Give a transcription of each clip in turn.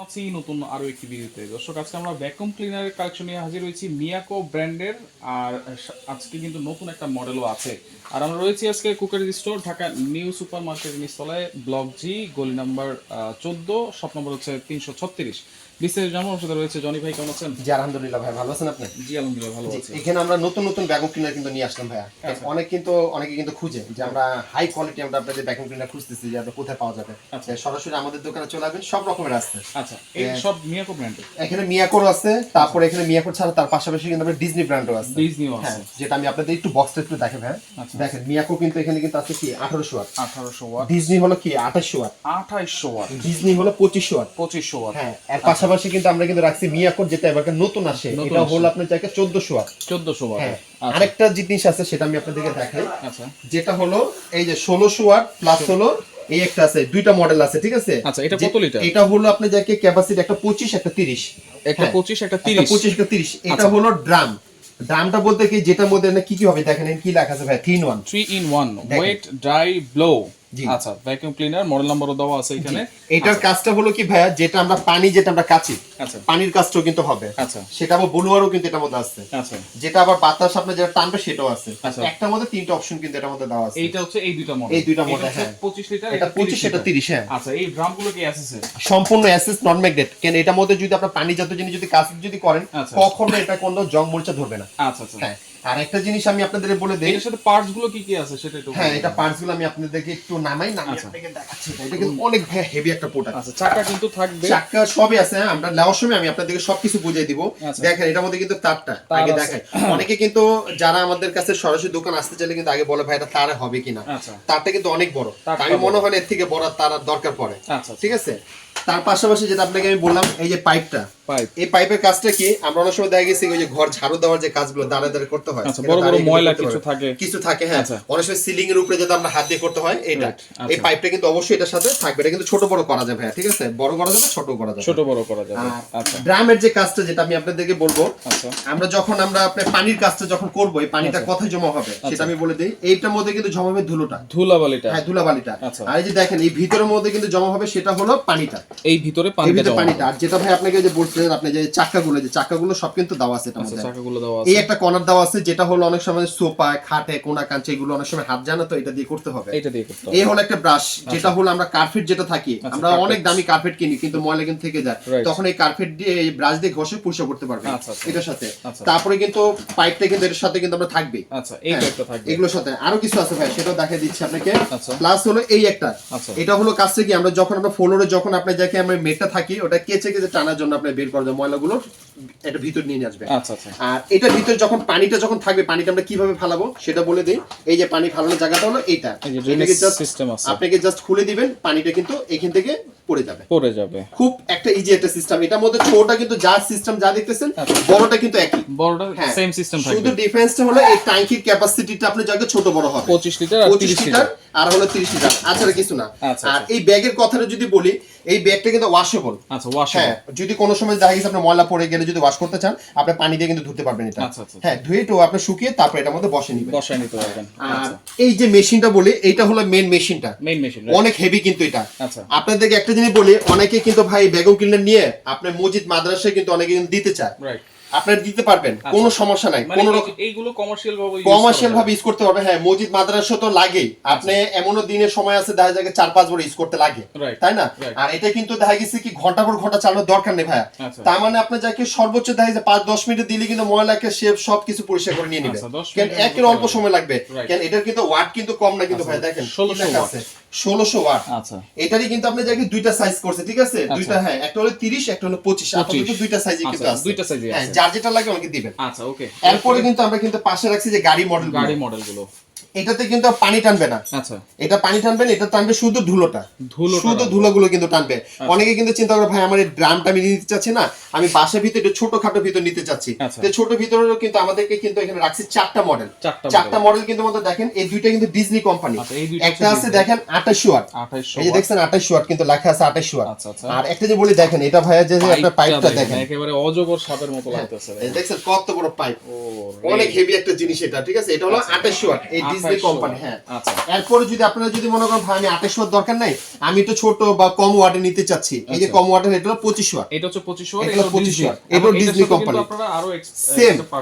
আছি নতুন আরো একটি ভিডিওতে। দর্শক, আজকে আমরা ভ্যাকুয়াম ক্লিনারের কালেকশন নিয়ে হাজির হয়েছি মিয়াকো ব্র্যান্ডের। আর আজকে কিন্তু নতুন একটা মডেলও আছে। আর আমরা রয়েছি আজকে cookery store, Dhaka new super মার্কেটের নিচতলায়, ব্লক জি, গলি নাম্বার 14, শপ নম্বর হচ্ছে 336। বিস্তারিত জানাবো। আমার সাথে রয়েছে জনি ভাই। কেমন আছেন? জি আলহামদুলিল্লাহ ভাই, ভালো আছেন আপনি? জি আলহামদুলিল্লাহ ভালো আছি। এখানে আমরা নতুন নতুন ভ্যাকুয়াম ক্লিনার কিন্তু নিয়ে আসলাম ভাইয়া। অনেকে কিন্তু খুঁজে যে আমরা হাই কোয়ালিটি আমরা আপনাদের ভ্যাকুয়াম ক্লিনার খুঁজতেছি, যে আমরা কোথায় পাওয়া যাবে। সরাসরি আমাদের দোকানে চলে আসবেন, সব রকমের আছে। আচ্ছা, এই সব মিয়াকো ব্র্যান্ডের? এখানে মিয়াকোর আছে, তারপরে এখানে মিয়াকোর ছাড়া তার পাশাপাশি কিন্তু আমরা ডিজনি ব্র্যান্ডও আছে। ডিজনিও আছে, যেটা আমি আপনাদের একটু বক্সটা একটু দেখেন ভাই। দেখেন মিয়াকো কিন্তু এখানে কিন্তু আছে কি 1800 ওয়াট, 1800 ওয়াট। ডিজনি হলো কি 2800 ওয়াট, 2800 ওয়াট, ডিজনি হলো 2500 ওয়াট, 2500 ওয়াট। হ্যাঁ, এর পাশাপাশি কিন্তু আমরা কিন্তু রাখছি মিয়াকোর, যেটা এবার নতুন আসে, এটা হলো আপনার জায়গা 1400 ওয়াট। 1400 ওয়াট। আরেকটা জিনিস আছে, সেটা আমি আপনাদেরকে দেখাই। আচ্ছা, যেটা হলো এই যে 1600 ওয়াট প্লাস হলো এই একটা আছে, দুইটা মডেল আছে, ঠিক আছে? আচ্ছা, এটা কত লিটার? এটা হলো আপনি যাকে ক্যাপাসিটি একটা 25 একটা 30, একটা 25 একটা 30, 25 একটা 30। এটা হলো ড্রামটা বলতে কি, যেটার মধ্যে না কি কি হবে দেখেন, কি লেখা আছে ভাই, 3 in 1 ওয়েট ড্রাই ব্লো। জি। আচ্ছা, ভ্যাকুয়াম ক্লিনার মডেল নাম্বারও দেওয়া আছে এখানে। এটার কাজটা হলো কি ভাইয়া, যেটা আমরা পানি যেটা আমরা কাচি, আচ্ছা, পানির কাজটাও কিন্তু হবে। আচ্ছা, সেটা আবার ব্লুয়ারও কিন্তু এটার মধ্যে আছে। আচ্ছা, যেটা আবার বাতাস আপনি যেটা টানবে সেটাও আছে। আচ্ছা। একটার মধ্যে তিনটা অপশন কিন্তু এটার মধ্যে দেওয়া আছে। এইটা হচ্ছে এই দুইটা মডেল। এই দুইটা মডেল, হ্যাঁ। 25 লিটার, এটা 25 এটা 30, হ্যাঁ। আচ্ছা, এই ড্রামগুলো কি এসএসএ? সম্পূর্ণ এসএস নন ম্যাগনেট। কেন এটার মধ্যে যদি আপনার পানি জাতীয় জিনিস যদি কাজ যদি করেন, আচ্ছা, কখনো এটা কোনো জং মরিচা ধরবে না। আচ্ছা, আচ্ছা। হ্যাঁ, আর একটা জিনিস আমি আপনাদের বলে দেই, এর সাথে পার্টস গুলো কি কি আছে সেটা একটু। হ্যাঁ, এটা পার্টস গুলো আমি আপনাদেরকে একটু নামাই আপনাদেরকে দেখাচ্ছি। এটা কিন্তু অনেক হেভি একটা প্রোডাক্ট। আচ্ছা, চাকা কিন্তু থাকবে, চাকা সবই আছে। হ্যাঁ, আমরা নেওয়ার সময় আমি আপনাদেরকে সবকিছু বুঝিয়ে দিব। দেখেন এটার মধ্যে কিন্তু তারটা আগে দেখাই। অনেকে কিন্তু যারা আমাদের কাছে সরাসরি দোকান আসতে চাইলে কিন্তু আগে বলে ভাই এটা তার হবে কিনা। তারটা কিন্তু অনেক বড়, আমি মনে হয় এর থেকে বড় তার দরকার পড়ে। আচ্ছা, ঠিক আছে। তার পাশাপাশি যেটা আপনাকে আমি বললাম, এই যে পাইপটা, এই পাইপের কাজটা কি, আমরা অনেক সময় দেখা গেছে ওই যে ঘর ঝাড়ু দেওয়ার যে কাজগুলো দাঁড়ায় দাঁড়ায় করতে হয়, বড় বড় ময়লা কিছু থাকে, হ্যাঁ। অনেক সময় সিলিং এর উপরে যেটা আমরা হাত দিয়ে করতে হয়, এটা এই পাইপটা কিন্তু অবশ্যই এটার সাথে থাকবে। এটা কিন্তু ছোট বড় করা যাবে, ঠিক আছে? বড় করা যাবে, ছোট করা যাবে, ছোট বড় করা যাবে। আচ্ছা, ড্রামের যে কাজটা যেটা আমি আপনাদেরকে বলবো, আমরা যখন আমরা আপনার পানির কাজটা যখন করব, এই পানিটা কোথায় জমা হবে সেটা আমি বলে দেই। এইটার মধ্যে কিন্তু জমা হবে ধুলাবালিটা, হ্যাঁ, ধুলাবালিটা। আর এই যে দেখেন এই ভিতরের মধ্যে কিন্তু জমা হবে, সেটা হলো পানিটা, এই ভিতরে পানিটা। আর যেটা ভাই আপনাকে যে বলছিলেন, আপনি যে চাকাগুলো সব কিন্তু দেওয়া আছে এটার মধ্যে। চাকাগুলো দেওয়া আছে, এই একটা কর্নার দেওয়া আছে, যেটা হলো অনেক সময় সোফা, খাটে, কোনা কাঞ্চে, এগুলো অনেক সময় হাত জানা, তো এটা দিয়ে করতে হবে, এটা দিয়ে করতে হবে। এই হলো একটা ব্রাশ, যেটা হলো আমরা কার্পেট যেটা থাকি, আমরা অনেক দামি কার্পেট কিনি কিন্তু ময়লা কিন্তু থেকে যায়, তখন এই কার্পেট দিয়ে এই ব্রাশ দিয়ে ঘষে পরিষ্কার করতে পারবে এটার সাথে। তারপরে কিন্তু পাইপটা কিন্তু এর সাথে কিন্তু আমরা থাকবে। আচ্ছা, এই পাইপটা থাকবে। এগুলোর সাথে আরো কিছু আছে ভাই, সেটাও দেখাই দিচ্ছি আপনাকে। প্লাস হলো এই একটা, এটা হলো কাজটা কি, আমরা যখন আমরা ফ্লোরে যখন আপনি যাকে আমরা মেটটা থাকি, ওটা কেচে কেচে টানার জন্য আপনি বের করা যায় ময়লাগুলো, এটা ভিতর নিয়ে আসবে। আচ্ছা, আচ্ছা। আর এটার ভিতর যখন পানিটা যখন থাকবে, পানিটা আমরা কিভাবে ফালাবো সেটা বলে দেই। এই যে পানি ফালানোর জায়গাটা হলো এইটা, আপনাকে জাস্ট খুলে দিবেন, পানিটা কিন্তু এখান থেকে পড়ে যাবে। খুব একটা ইজি একটা সিস্টেম। এটার মধ্যে ছোটটা কিন্তু যা সিস্টেম যা দেখতেছেন, বড়টা কিন্তু একই, বড়টা সেম সিস্টেম থাকবে। শুধু ডিফারেন্সটা হলো এই ট্যাঙ্কির ক্যাপাসিটিটা আপনি জায়গা ছোট বড় হবে, 25 লিটার আর 30 লিটার, আর হলো 30 লিটার। আচ্ছা, কিছু না। আর এই ব্যাগের কথাটা যদি বলি, এই ব্যাগটা কিন্তু ওয়াশেবল। আচ্ছা, ওয়াশেবল। হ্যাঁ, যদি কোনো সময় দেখা গেছে আপনার ময়লা পড়ে গেলে যদি ওয়াশ করতে চান, আপনি পানি দিয়ে কিন্তু ধুতে পারবেন এটা। হ্যাঁ, ধুয়ে তো আপনি শুকিয়ে তারপর এটার মধ্যে বসিয়ে নিতে পারবেন। আর এই যে মেশিনটা বলি, এইটা হলো মেইন মেশিনটা, অনেক হেভি কিন্তু এটা। আপনাদেরকে একটা জিনিস বলি, অনেকে কিন্তু ভাই ভ্যাকুয়াম ক্লিনার নিয়ে আপনার মসজিদ মাদ্রাসায় কিন্তু অনেকে কিন্তু দিতে চায়, আপনারা দিতে পারবেন, কোনো সমস্যা নাই। কোনো রকম এইগুলো কমার্শিয়াল ভাবে ইউজ করতে পারবে। হ্যাঁ, মসজিদ মাদ্রাসা তো লাগেই। আপনি এমনও দিনের সময় আছে দেখা যায় 4-5 বার ইউজ করতে লাগে, তাই না? আর এটা কিন্তু দেখা গেছে কি ঘন্টা পর ঘন্টা চালানোর দরকার নেই ভাইয়া। তার মানে আপনি যাকে সর্বোচ্চ দেখা যায় 5-10 মিনিট দিলে কিন্তু ময়লাকে শেপ সবকিছু পরিষ্কার করে নিয়ে নেবে। কেন একের অল্প সময় লাগবে, কেন এটার কিন্তু ওয়াট কিন্তু কম না কিন্তু ভাই, দেখেন 1600 ওয়াট। আচ্ছা, এটারই কিন্তু আপনি যাকে দুইটা সাইজ করছে, ঠিক আছে? দুইটা, হ্যাঁ, একটা হলো 30, একটা হলো 25। আপাতত দুইটা সাইজই কিন্তু আছে, দুইটা সাইজই আছে। যার যেটা লাগে আমাকে দিবেন। আচ্ছা, ওকে। এরপরে কিন্তু আমরা কিন্তু পাশে রাখছি যে গাড়ি মডেলগুলো। এটাতে কিন্তু পানি টানবে না। আচ্ছা, এটা পানি টানবে না, এটা টানবে শুধু শুধু ধুলোগুলো কিন্তু টানবে। অনেকে কিন্তু চিন্তা করে ভাই আমার এই ড্রামটা আমি নিতে চাচ্ছি না, আমি বাসার ভিতরে ছোটখাটো ভিতর নিতে চাচ্ছি। তো ছোট ভিতরেও কিন্তু আমাদেরকে কিন্তু এখানে রাখছি চারটা মডেল কিন্তু আমাদের দেখেন, এই দুইটা কিন্তু ডিজনি কোম্পানি। একটা আছে দেখেন 2800 ওয়াট, এই যে দেখছেন 2800 ওয়াট কিন্তু লেখা আছে 2800 ওয়াট। আর একটা যে বলি দেখেন, এটা ভাইয়া যে আপনার পাইপটা দেখেন একেবারে অজগর সাপের মতো লাগতেছে, দেখছেন কত বড় পাইপ, অনেক হেভি একটা জিনিস এটা, ঠিক আছে? এটা হলো 2800 ওয়াট। এই ডিজনি কোম্পানি। হ্যাঁ আচ্ছা, এরপরে যদি আপনারা যদি মনে করেন ভাই আমি 28 ওয়াট দরকার নাই, আমি একটু ছোট বা কম ওয়াটে নিতে চাচ্ছি, এই যে কম ওয়াটের এটা হলো 25 ওয়াট, এটা হচ্ছে 25 ওয়াট, এটা 25 ওয়াট, এটা ডিজনি কোম্পানি। আপনারা আরো সেম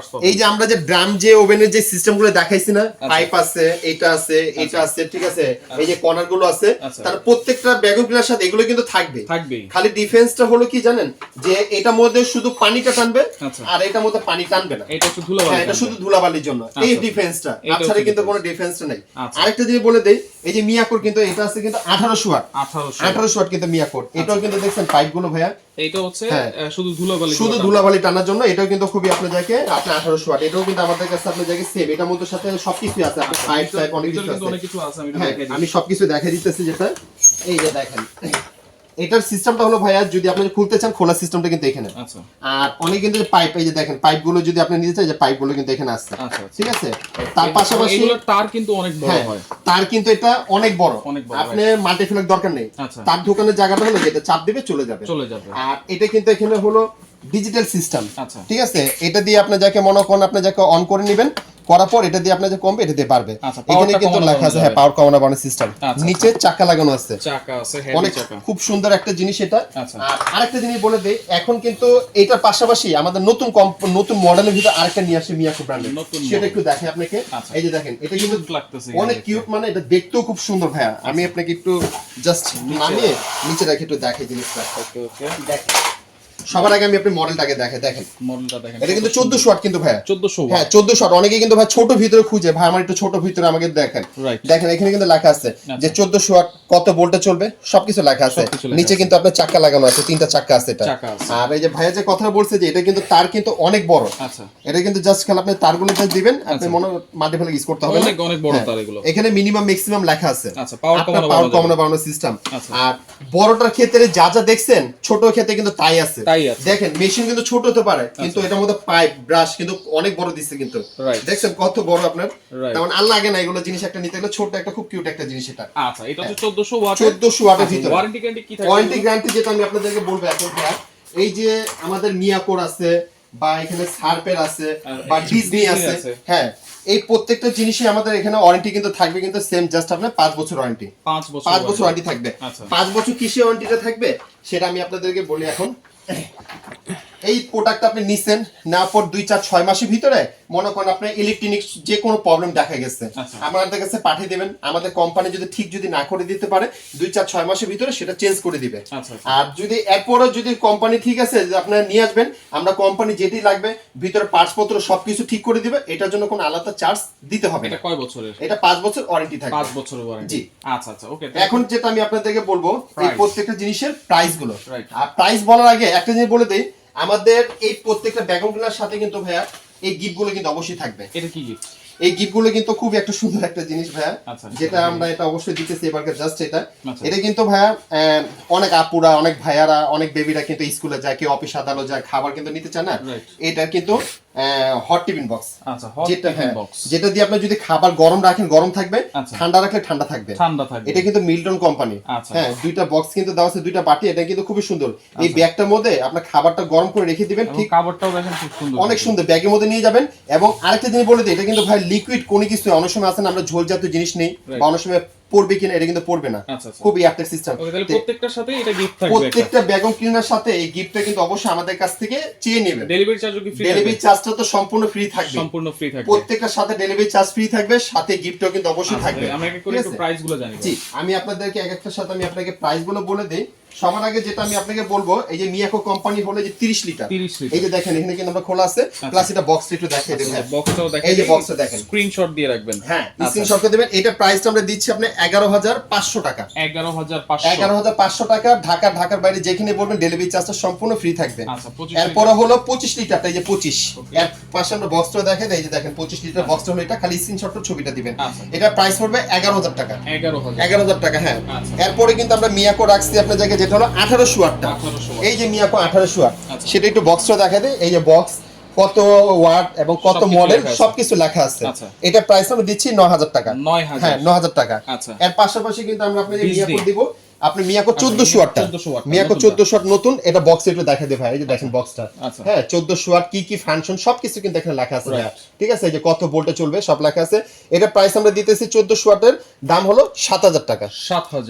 এই যে আমরা যে ড্রাম যে ওভেনের যে সিস্টেমগুলো দেখাইছি না, পাইপ আছে, এটা আছে, এটা আছে, ঠিক আছে, এই যে কর্নার গুলো আছে, তার প্রত্যেকটা ভ্যাকুয়াম ক্লিনার সাথে এগুলো কিন্তু থাকবে। খালি ডিফারেন্সটা হলো কি জানেন, যে এটার মধ্যে শুধু পানিটা টানবে আর এটার মধ্যে পানি টানবে না, এটা শুধু ধুলাবালি, এটা শুধু ধুলাবালির জন্য, এই ডিফারেন্সটা। তাছাড়া কিন্তু কোনো ডিফারেন্সটা নাই। আরেকটা জিনিস বলে দেই, এই যে মিয়াকোর কিন্তু এটা আছে কিন্তু 1800 ওয়াট, 1800 ওয়াট কিন্তু মিয়াকোর। এটাও কিন্তু দেখছেন পাইপ গুলো ভাইয়া, এটা হচ্ছে শুধু ধুলাবালি টানার জন্য। এটাও কিন্তু খুবই আপনার জায়গায় আপনি 1800 ওয়াট, এটাও কিন্তু আমাদের কাছে আপনার জায়গায় সেম, এটার মধ্যে সাথে সবকিছু আছে, আপনার পাইপ টাইপ অনেক কিছু আছে। আমি সবকিছু দেখাই দিতেছি, যেটা এই যে দেখেন এটার সিস্টেমটা হলো ভাইয়া, যদি আপনি খুলতে চান খোলা সিস্টেমটা কিন্তু এখানে। আচ্ছা, আর অনেক কিন্তু পাইপ, এই যে দেখেন পাইপ গুলো যদি আপনি নিতে চান, যে পাইপ গুলো কিন্তু এখানে আসছে, ঠিক আছে। তার পাশাপাশি এগুলোর তার কিন্তু অনেক বড় হয়, তার কিন্তু এটা অনেক বড়, আপনি মাল্টি ফ্লেক দরকার নেই, তার দোকানের জায়গাটা হলো যেটা চাপ দিবে চলে যাবে। আর এটা কিন্তু এখানে হলো ডিজিটাল সিস্টেম, ঠিক আছে। এটা দিয়ে আপনি যাকে মনে করেন আপনি যাকে অন করে নেবেন, করার পর এটা দিয়ে আপনার যে কমবে এটা দিয়ে বাড়বে। এখানে কিন্তু লেখা আছে হ্যাঁ পাওয়ার কমানো বাড়ানো সিস্টেম, নিচে চাকা লাগানো আছে, অনেক খুব সুন্দর একটা জিনিস এটা। আর আরেকটা জিনিস বলে দেই, এখন কিন্তু এটার পাশাপাশি আমাদের নতুন মডেলের ভিতরে আরেকটা নিয়ে আসে মিয়াকো ব্র্যান্ডের, সেটা একটু দেখে আপনাকে। এই যে দেখেন এটা কিন্তু অনেক কিউট, মানে এটা দেখতেও খুব সুন্দর ভাইয়া। আমি আপনাকে একটু জাস্ট নামিয়ে নিচে রেখে একটু দেখে জিনিসটা। ওকে ওকে দেখেন, সবার আগে আমি আপনি মডেলটাকে দেখেন মডেলটা দেখেন, এটা কিন্তু 1400 ওয়াট কিন্তু ভাইয়া, 1400 হ্যাঁ 1400 ওয়াট। অনেকে কিন্তু ভাই ছোট ভিতরে খুঁজে, ভাই আমার একটু ছোট ভিতরে আমাকে দেখেন, দেখেন এখানে কিন্তু লেখা আছে যে 1400 ওয়াট কত ভোল্টে চলবে, সবকিছু লেখা আছে। নিচে কিন্তু আপনার চাকা লাগানো আছে, তিনটা চাকা আছে এটা। আর এই যে ভাইয়া যে কথা বলছে যে এটা কিন্তু তার কিন্তু অনেক বড়, আচ্ছা এটা কিন্তু জাস্ট খালি আপনি তারগুলো জাস্ট দিবেন, আপনি মনে মাল্টি ফেলে ইউজ করতে হবে, অনেক বড় তার এগুলো। এখানে মিনিমাম ম্যাক্সিমাম লেখা আছে, আচ্ছা পাওয়ার কমানো বাড়ানো সিস্টেম। আর বড়টার ক্ষেত্রে যা যা দেখছেন, ছোট ক্ষেত্রে কিন্তু তাই আছে। দেখেন মেশিন কিন্তু ছোট হতে পারে, কিন্তু এটার মধ্যে পাইপ ব্রাশ কিন্তু অনেক বড় দিচ্ছে, কিন্তু দেখছেন কত বড় আপনার। তেমন আর লাগে না এগুলো জিনিস একটা নিতে গেলে, ছোট একটা খুব কিউট একটা জিনিস এটা। আচ্ছা এটা হচ্ছে 1400 ওয়াট, 1400 ওয়াটের ভিতরে। ওয়ারেন্টি গ্যারান্টি কি থাকে? ওয়ারেন্টি গ্যারান্টি যেটা আমি আপনাদেরকে বলবো এখন, এই যে আমাদের মিয়াকোর আছে বা এখানে সার্পের আছে বা ডিজনি আছে, হ্যাঁ এই প্রত্যেকটা জিনিসই আমাদের এখানে ওয়ারেন্টি কিন্তু থাকবে, কিন্তু সেম জাস্ট আপনার 5 বছর ওয়ারেন্টি, 5 বছর ওয়ারেন্টি থাকবে। 5 বছর কিসে ওয়ারেন্টিটা থাকবে সেটা আমি আপনাদেরকে বলি এখন। এই প্রোডাক্ট আপনি নিছেন, না পর 2-4-6 মাসের ভিতরে মনে করেন আপনার ইলেকট্রনিক্স যে কোনো প্রবলেম দেখা গেছে, আমাদের কাছে পাঠিয়ে দেবেন। আমাদের কোম্পানি যদি ঠিক যদি না করে দিতে পারে 2-4-6 মাসের ভিতরে সেটা চেঞ্জ করে দিবে। আর যদি এরপরও যদি কোম্পানি ঠিক আছে যে আপনারা নিয়ে আসবেন, আমরা কোম্পানি যেটি লাগবে ভিতরে পার্টস পত্র সবকিছু ঠিক করে দিবে, এটার জন্য কোনো আলাদা চার্জ দিতে হবে না। এটা কয় বছরের? এটা 5 বছর ওয়ারেন্টি থাকবে, 5 বছরের ওয়ারেন্টি। জি আচ্ছা আচ্ছা ওকে। এখন যেটা আমি আপনাদেরকে বলবো এই প্রত্যেকটা জিনিসের প্রাইস গুলো। আর প্রাইস বলার আগে একটা জিনিস বলে দেই, আমাদের এই প্রত্যেকটা ভ্যাকুয়াম ক্লিনার সাথে কিন্তু ভাইয়া এই গিফট গুলো কিন্তু অবশ্যই থাকবে। এটা কি গিফট? এই গিফট গুলো কিন্তু খুব একটা সুন্দর একটা জিনিস ভাইয়া, যেটা আমরা এটা অবশ্যই দিতেছি এবারকে জাস্ট এটা। এটা কিন্তু ভাইয়া অনেক আপুরা, অনেক ভাইয়ারা, অনেক বেবিরা কিন্তু স্কুলে যায়, কেউ অফিস আদালত যায়, খাবার কিন্তু নিতে চায় না, এটা কিন্তু হট টিফিন বক্স। আচ্ছা হট টিফিন বক্স, যেটা দিয়ে আপনি যদি খাবার গরম রাখেন গরম থাকবে, ঠান্ডা রাখলে ঠান্ডা থাকবে। এটা কিন্তু মিল্টন কোম্পানি, হ্যাঁ দুইটা বক্স কিন্তু দেওয়া আছে, দুইটা বাটি। এটা কিন্তু খুবই সুন্দর। এই ব্যাগটার মধ্যে আপনার খাবারটা গরম করে রেখে দিবেন, ঠিক খাবারটাও দেখেন খুব সুন্দর, অনেক সুন্দর ব্যাগের মধ্যে নিয়ে যাবেন। এবং আরেকটা জিনিস বলে দিই, এটা কিন্তু ভাই লিকুইড কোনো কিছু, অনেক সময় আছে না আমরা ঝোল জাতীয় জিনিস নেই বা অনেক সময় পড়বে কিনা, এটা কিন্তু পড়বে না, খুব এয়ারটাইট সিস্টেম। প্রত্যেকটার সাথে এটা গিফট থাকবে, প্রত্যেকটা ভ্যাকুয়াম ক্লিনার সাথে এই গিফটটা কিন্তু অবশ্যই আমাদের কাছ থেকে চেয়ে নেবেন। ডেলিভারি চার্জও কি ফ্রি? ডেলিভারি চার্জটা তো সম্পূর্ণ ফ্রি থাকবে, সম্পূর্ণ ফ্রি থাকবে। প্রত্যেকটার সাথে ডেলিভারি চার্জ ফ্রি থাকবে, সাথে গিফটও কিন্তু অবশ্যই থাকবে। আমরা একটু প্রাইসগুলো জানি। জি আমি আপনাদেরকে এক একটার সাথে আমি আপনাকে প্রাইসগুলো বলে দেই। সবার আগে যেটা আমি আপনাকে বলবো, এই যে মিয়াকো কোম্পানি হলো যে 30 লিটার, এই যে দেখেন এখানে কিন্তু আমরা খোলা আছে, প্লাস এটা বক্সটা একটু দেখিয়ে দেন। বক্সটাও দেখেন, এই যে বক্সটা দেখেন, স্ক্রিনশট দিয়ে রাখবেন। হ্যাঁ স্ক্রিনশট করে দিবেন। এটা প্রাইসটা আমরা দিচ্ছি আপনি 11500 টাকা, 11500 টাকা। ঢাকার বাইরে যেখানে বলবেন ডেলিভারি চার্জটা সম্পূর্ণ ফ্রি থাকবে। এরপর হলো 25 লিটারটা, এই যে 25, এর পাশে আমরা বক্সটা দেখেন, এই যে দেখেন 25 লিটার বক্সটা হলো এটা, খালি স্ক্রিনশটের ছবিটা দিবেন। এটা প্রাইস পড়বে 11000 টাকা, 11000 টাকা। হ্যাঁ এরপরে কিন্তু আমরা মিয়াকো রাখছি আপনার জায়গায়, যেটা হলো 1800 ওয়াটটা। এই যে মিয়াকো 1800 ওয়াট, সেটা একটু বক্সটা দেখা দেয়। এই যে বক্স কত ওয়াট এবং কত মডেল সবকিছু লেখা আছে। এটা প্রাইস আমরা দিচ্ছি 9000 টাকা। হ্যাঁ 9000 টাকা। এর পাশাপাশি কিন্তু আমরা আপনাদের মিয়াকো দিব আপনি মিয়াকো 1400 ওয়াটটা, মিয়াকো 1400 ওয়াট নতুন, এটা বক্সে একটু দেখা দে ভাই, এই যে দেখেন বক্সটা, হ্যাঁ 1400 ওয়াট কি কি ফাংশন সবকিছু কিন্তু এখানে লেখা আছে ভাই, ঠিক আছে, এই যে কত ভোল্টে চলবে সব লেখা আছে। এটা প্রাইস আমরা দিতেছি 1400 ওয়াটের দাম হলো 7000 টাকা,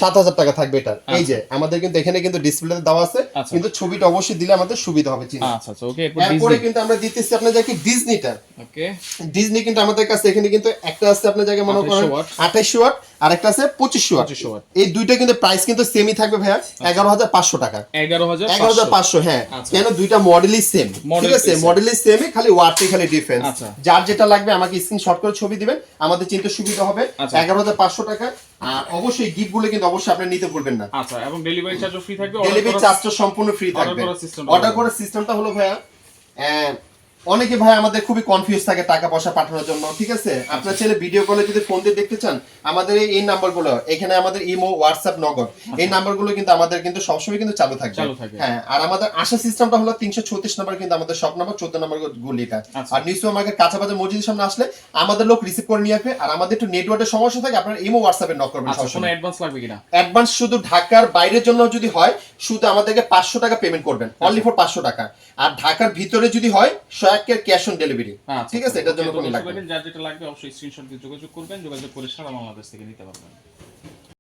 7000 টাকা থাকবে এটা। এই যে আমাদের কিন্তু এখানে কিন্তু ডিসপ্লেতে দেওয়া আছে, কিন্তু ছবিটা অবশ্যই দিলে আমাদের সুবিধা হবে চিন্তা। আচ্ছা আচ্ছা ওকে। এরপরে কিন্তু আমরা দিতেছি আপনাদের কি ডিজনিটা, ওকে ডিজনি কিন্তু আমাদের কাছে এখানে কিন্তু একটা আছে আপনার জায়গায় মনে করেন 2800 ওয়াট আর একটা আছে 2500 ওয়াট। এই দুইটা কিন্তু প্রাইস কিন্তু সেমই থাকবে ভাইয়া, 11500 টাকা, 11500। হ্যাঁ কেন দুইটা মডেলই সেম, ঠিক আছে, মডেলই সেমই, খালি ওয়াটই খালি ডিফারেন্স। যার যেটা লাগবে আমাকে স্ক্রিনশট করে ছবি দিবেন, আমাদের চিন্তা সুবিধা হবে। 11500 টাকা। আর অবশ্যই গিফট গুলো কিন্তু অবশ্যই আপনি নিতে ভুলবেন না। আচ্ছা, এবং ডেলিভারি চার্জও ফ্রি থাকবে, ডেলিভারি চার্জটা সম্পূর্ণ ফ্রি থাকবে। অর্ডার করার সিস্টেমটা হলো ভাইয়া, অনেকে ভাই আমাদের খুবই কনফিউজ থাকে টাকা পয়সা পাঠানোর জন্য, ঠিক আছে, আপনার ছেলে ভিডিও কলে যদি ফোন দিয়ে দেখতে চান, আমাদের এই নাম্বারগুলো এখানে আমাদের ইমো, হোয়াটসঅ্যাপ, নগদ, এই নাম্বারগুলো কিন্তু আমাদের কিন্তু সবসময় কিন্তু চালু থাকবে। হ্যাঁ, আর আমাদের আসা সিস্টেমটা হলো 336 নাম্বার কিন্তু আমাদের শপ নাম্বার, 14 নাম্বার গলিটা। আর নিউ সুপারমার্কেট কাঁচাবাজার মসজিদের সামনে আসলে আমাদের লোক রিসিভ করে নিয়ে আসবে। আর আমাদের একটু নেটওয়ার্কের সমস্যা থাকে, আপনারা ইমো, হোয়াটসঅ্যাপে নক করবেন। কোনো অ্যাডভান্স লাগবে কিনা? অ্যাডভান্স শুধু ঢাকার বাইরের জন্য যদি হয়, শুধু আমাদেরকে 500 টাকা পেমেন্ট করবেন, অনলি ফর 500 টাকা। আর ঢাকার ভিতরে যদি হয় 100 ক্যাশ অন ডেলিভারি, ঠিক আছে, এটার জন্য কোনো লাগবে। যার যেটা লাগবে অবশ্যই স্ক্রিনশট দিয়ে যোগাযোগ করবেন, যোগাযোগ করে সারা বাংলাদেশ থেকে নিতে পারবেন।